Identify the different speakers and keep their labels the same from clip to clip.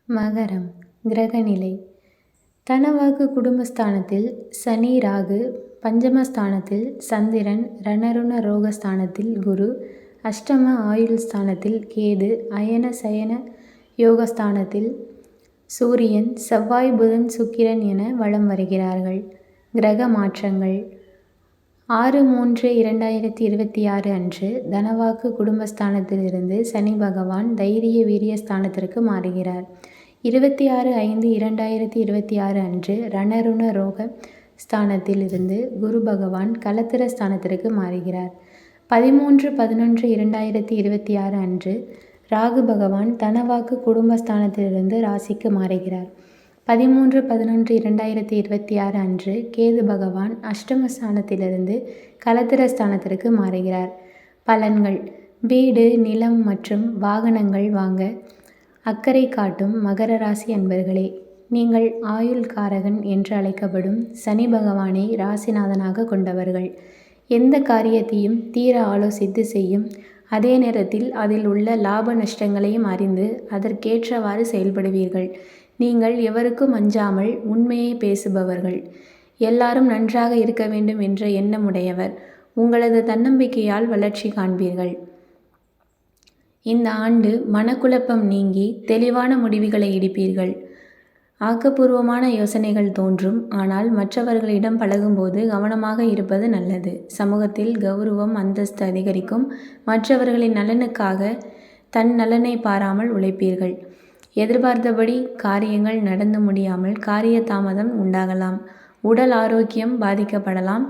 Speaker 1: மகரம் கிரகநிலை. தனவாக்கு குடும்பஸ்தானத்தில் சனி ராகு, பஞ்சமஸ்தானத்தில் சந்திரன், ரணருண ரோகஸ்தானத்தில் குரு, அஷ்டம ஆயுள் ஸ்தானத்தில் கேது, அயன சயன யோகஸ்தானத்தில் சூரியன், செவ்வாய், புதன், சுக்கிரன் என வலம் வருகிறார்கள். கிரக மாற்றங்கள். 6/3/2026 அன்று தனவாக்கு குடும்பஸ்தானத்திலிருந்து சனி பகவான் தைரிய வீரிய ஸ்தானத்திற்கு மாறுகிறார். 26/5/2026 அன்று ரணருண ரோக ஸ்தானத்தில் இருந்து குரு பகவான் களத்திர ஸ்தானத்திற்கு மாறுகிறார். 13/11/2026 அன்று ராகு பகவான் தனவாக்கு குடும்பஸ்தானத்திலிருந்து ராசிக்கு மாறுகிறார். 13/11/2026 அன்று கேது பகவான் அஷ்டமஸ்தானத்திலிருந்து களத்திர ஸ்தானத்திற்கு மாறுகிறார். பலன்கள். வீடு, நிலம் மற்றும் வாகனங்கள் வாங்க அக்கறை காட்டும் மகர ராசி அன்பர்களே, நீங்கள் ஆயுள் காரகன் என்று அழைக்கப்படும் சனி பகவானை ராசிநாதனாக கொண்டவர்கள். எந்த காரியத்தையும் தீர ஆலோசித்து செய்யும் அதே நேரத்தில் அதில் உள்ள லாப நஷ்டங்களையும் அறிந்து அதற்கேற்றவாறு செயல்படுவீர்கள். நீங்கள் எவருக்கும் அஞ்சாமல் உண்மையை பேசுபவர்கள். எல்லாரும் நன்றாக இருக்க வேண்டும் என்ற எண்ணமுடையவர். உங்களது தன்னம்பிக்கையால் வளர்ச்சி காண்பீர்கள். இந்த ஆண்டு மனக்குழப்பம் நீங்கி தெளிவான முடிவுகளை எடுப்பீர்கள். ஆக்கப்பூர்வமான யோசனைகள் தோன்றும். ஆனால் மற்றவர்களிடம் பழகும்போது கவனமாக இருப்பது நல்லது. சமூகத்தில் கௌரவம், அந்தஸ்து அதிகரிக்கும். மற்றவர்களின் நலனுக்காக தன் நலனை பாராமல் உழைப்பீர்கள். எதிர்பார்த்தபடி காரியங்கள் நடந்து முடியாமல் காரிய தாமதம் உண்டாகலாம். உடல் ஆரோக்கியம் பாதிக்கப்படலாம்.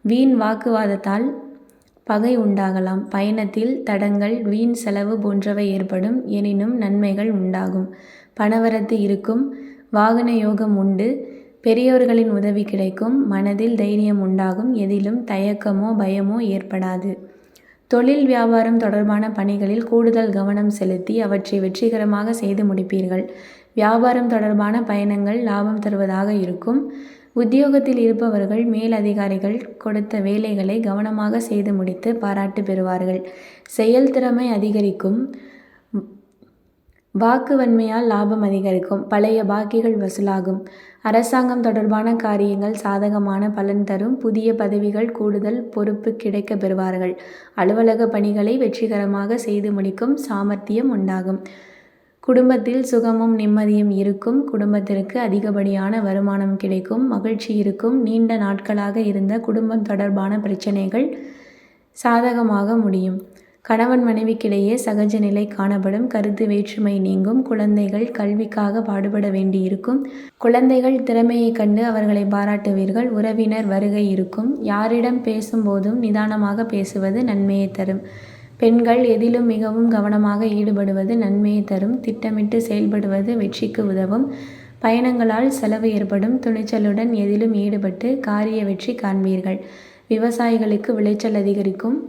Speaker 1: வீண் வாக்குவாதத்தால் பகை உண்டாகலாம். பயணத்தில் தடங்கள், வீண் செலவு போன்றவை ஏற்படும். எனினும் நன்மைகள் உண்டாகும். பணவரத்து இருக்கும். வாகன யோகம் உண்டு. பெரியோர்களின் உதவி கிடைக்கும். மனதில் தைரியம் உண்டாகும். எதிலும் தயக்கமோ பயமோ ஏற்படாது. தொழில் வியாபாரம் தொடர்பான பணிகளில் கூடுதல் கவனம் செலுத்தி அவற்றை வெற்றிகரமாக செய்து முடிப்பீர்கள். வியாபாரம் தொடர்பான பயணங்கள் லாபம் தருவதாக இருக்கும். உத்தியோகத்தில் இருப்பவர்கள் மேல் அதிகாரிகள் கொடுத்த வேலைகளை கவனமாக செய்து முடித்து பாராட்டு பெறுவார்கள். செயல்திறமை அதிகரிக்கும். வாக்கு வன்மையால் லாபம் அதிகரிக்கும். பழைய பாக்கிகள் வசூலாகும். அரசாங்கம் தொடர்பான காரியங்கள் சாதகமான பலன் தரும். புதிய பதவிகள், கூடுதல் பொறுப்பு கிடைக்க பெறுவார்கள். அலுவலக பணிகளை வெற்றிகரமாக செய்து முடிக்கும் சாமர்த்தியம் உண்டாகும். குடும்பத்தில் சுகமும் நிம்மதியும் இருக்கும். குடும்பத்திற்கு அதிகப்படியான வருமானம் கிடைக்கும். மகிழ்ச்சி இருக்கும். நீண்ட நாட்களாக இருந்த குடும்பம் தொடர்பான பிரச்சனைகள் சாதகமாக முடியும். கணவன் மனைவிக்கிடையே சகஜ நிலை காணப்படும். கருத்து வேற்றுமை நீங்கும். குழந்தைகள் கல்விக்காக பாடுபட வேண்டியிருக்கும். குழந்தைகள் திறமையை கண்டு அவர்களை பாராட்டுவீர்கள். உறவினர் வருகை இருக்கும். யாரிடம் பேசும்போதும் நிதானமாக பேசுவது நன்மையை தரும். பெண்கள் எதிலும் மிகவும் கவனமாக ஈடுபடுவது நன்மையை தரும். திட்டமிட்டு செயல்படுவது வெற்றிக்கு உதவும். பயணங்களால் செலவு ஏற்படும். துணிச்சலுடன் எதிலும் ஈடுபட்டு காரிய வெற்றி காண்பீர்கள். விவசாயிகளுக்கு விளைச்சல் அதிகரிக்கும்.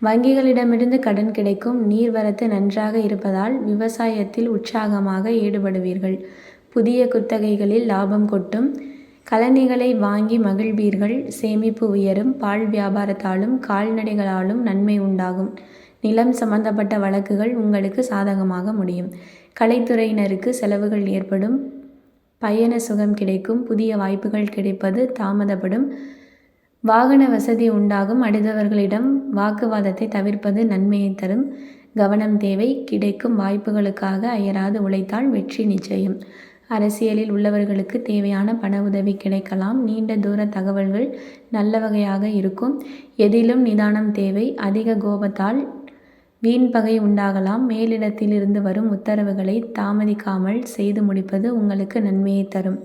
Speaker 1: வங்கிகளிடமிருந்து கடன் கிடைக்கும். நீர்வரத்து நன்றாக இருப்பதால் விவசாயத்தில் உற்சாகமாக ஈடுபடுவீர்கள். புதிய குத்தகைகளில் லாபம் கொட்டும். கழனிகளை வாங்கி மகிழ்வீர்கள். சேமிப்பு உயரும். பால் வியாபாரத்தாலும் கால்நடைகளாலும் நன்மை உண்டாகும். நிலம் சம்பந்தப்பட்ட வழக்குகள் உங்களுக்கு சாதகமாக முடியும். கலைத்துறையினருக்கு செலவுகள் ஏற்படும். பயண சுகம் கிடைக்கும். புதிய வாய்ப்புகள் கிடைப்பது தாமதப்படும். வாகன வசதி உண்டாகும். அடுத்தவர்களிடம் வாக்குவாதத்தை தவிர்ப்பது நன்மையை தரும். கவனம் தேவை. கிடைக்கும் வாய்ப்புகளுக்காக அயராது உழைத்தால் வெற்றி நிச்சயம். அரசியலில் உள்ளவர்களுக்கு தேவையான பண உதவி கிடைக்கலாம். நீண்ட தூர தகவல்கள் நல்ல வகையாக இருக்கும். எதிலும் நிதானம் தேவை. அதிக கோபத்தால் வீண் பகை உண்டாகலாம். மேலிடத்தில் இருந்து வரும் உத்தரவுகளை தாமதிக்காமல் செய்து முடிப்பது உங்களுக்கு நன்மையை தரும்.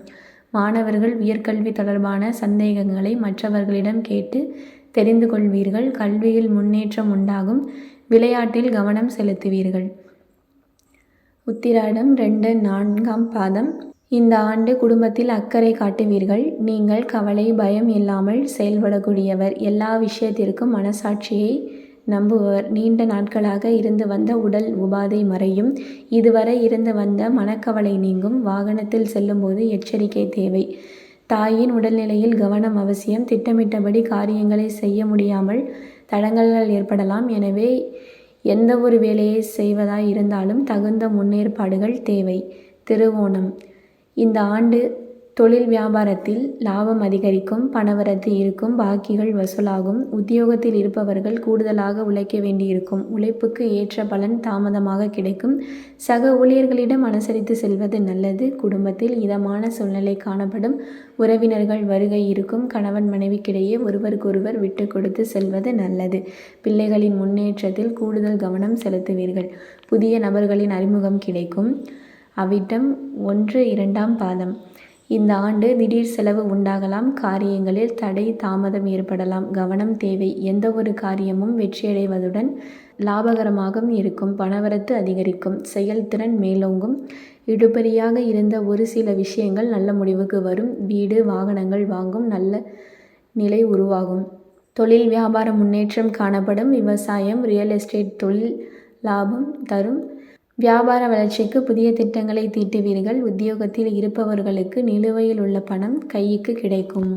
Speaker 1: மாணவர்கள் உயர்கல்வி தொடர்பான சந்தேகங்களை மற்றவர்களிடம் கேட்டு தெரிந்து கொள்வீர்கள். கல்வியில் முன்னேற்றம் உண்டாகும். விளையாட்டில் கவனம் செலுத்துவீர்கள். உத்திராடம் 2, 4ஆம் பாதம். இந்த ஆண்டு குடும்பத்தில் அக்கறை காட்டுவீர்கள். நீங்கள் கவலை, பயம் இல்லாமல் செயல்படக்கூடியவர். எல்லா விஷயத்திற்கும் மனசாட்சியை நம்புவர். நீண்ட நாட்களாக இருந்து வந்த உடல் உபாதை மறையும். இதுவரை இருந்து வந்த மனக்கவலை நீங்கும். வாகனத்தில் செல்லும்போது எச்சரிக்கை தேவை. தாயின் உடல்நிலையில் கவனம் அவசியம். திட்டமிட்டபடி காரியங்களை செய்ய முடியாமல் தடங்கல்கள் ஏற்படலாம். எனவே எந்த ஒரு வேலையை செய்வதாய் இருந்தாலும் தகுந்த முன்னேற்பாடுகள் தேவை. திருவோணம். இந்த ஆண்டு தொழில் வியாபாரத்தில் லாபம் அதிகரிக்கும், பணவரத்து இருக்கும், பாக்கிகள் வசூலாகும். உத்தியோகத்தில் இருப்பவர்கள் கூடுதலாக உழைக்க வேண்டியிருக்கும். உழைப்புக்கு ஏற்ற பலன் தாமதமாக கிடைக்கும். சக ஊழியர்களிடம் அனுசரித்து செல்வது நல்லது. குடும்பத்தில் இதமான சூழ்நிலை காணப்படும். உறவினர்கள் வருகை இருக்கும். கணவன் மனைவிக்கிடையே ஒருவருக்கொருவர் விட்டு கொடுத்து செல்வது நல்லது. பிள்ளைகளின் முன்னேற்றத்தில் கூடுதல் கவனம் செலுத்துவீர்கள். புதிய நபர்களின் அறிமுகம் கிடைக்கும். அவிட்டம் 1, 2ஆம் பாதம். இந்த ஆண்டு திடீர் செலவு உண்டாகலாம். காரியங்களில் தடை தாமதம் ஏற்படலாம். கவனம் தேவை. எந்த ஒரு காரியமும் வெற்றியடைவதுடன் லாபகரமாகவும் இருக்கும். பணவரத்து அதிகரிக்கும். செயல்திறன் மேலோங்கும். இழுபறியாக இருந்த ஒரு சில விஷயங்கள் நல்ல முடிவுக்கு வரும். வீடு வாகனங்கள் வாங்கும் நல்ல நிலை உருவாகும். தொழில் வியாபார முன்னேற்றம் காணப்படும். விவசாயம், ரியல் எஸ்டேட் தொழில் லாபம் தரும். வியாபார வளர்ச்சிக்கு புதிய திட்டங்களை தீட்டுவீர்கள். உத்தியோகத்தில் இருப்பவர்களுக்கு நிலுவையில் உள்ள பணம் கைக்கு கிடைக்கும்.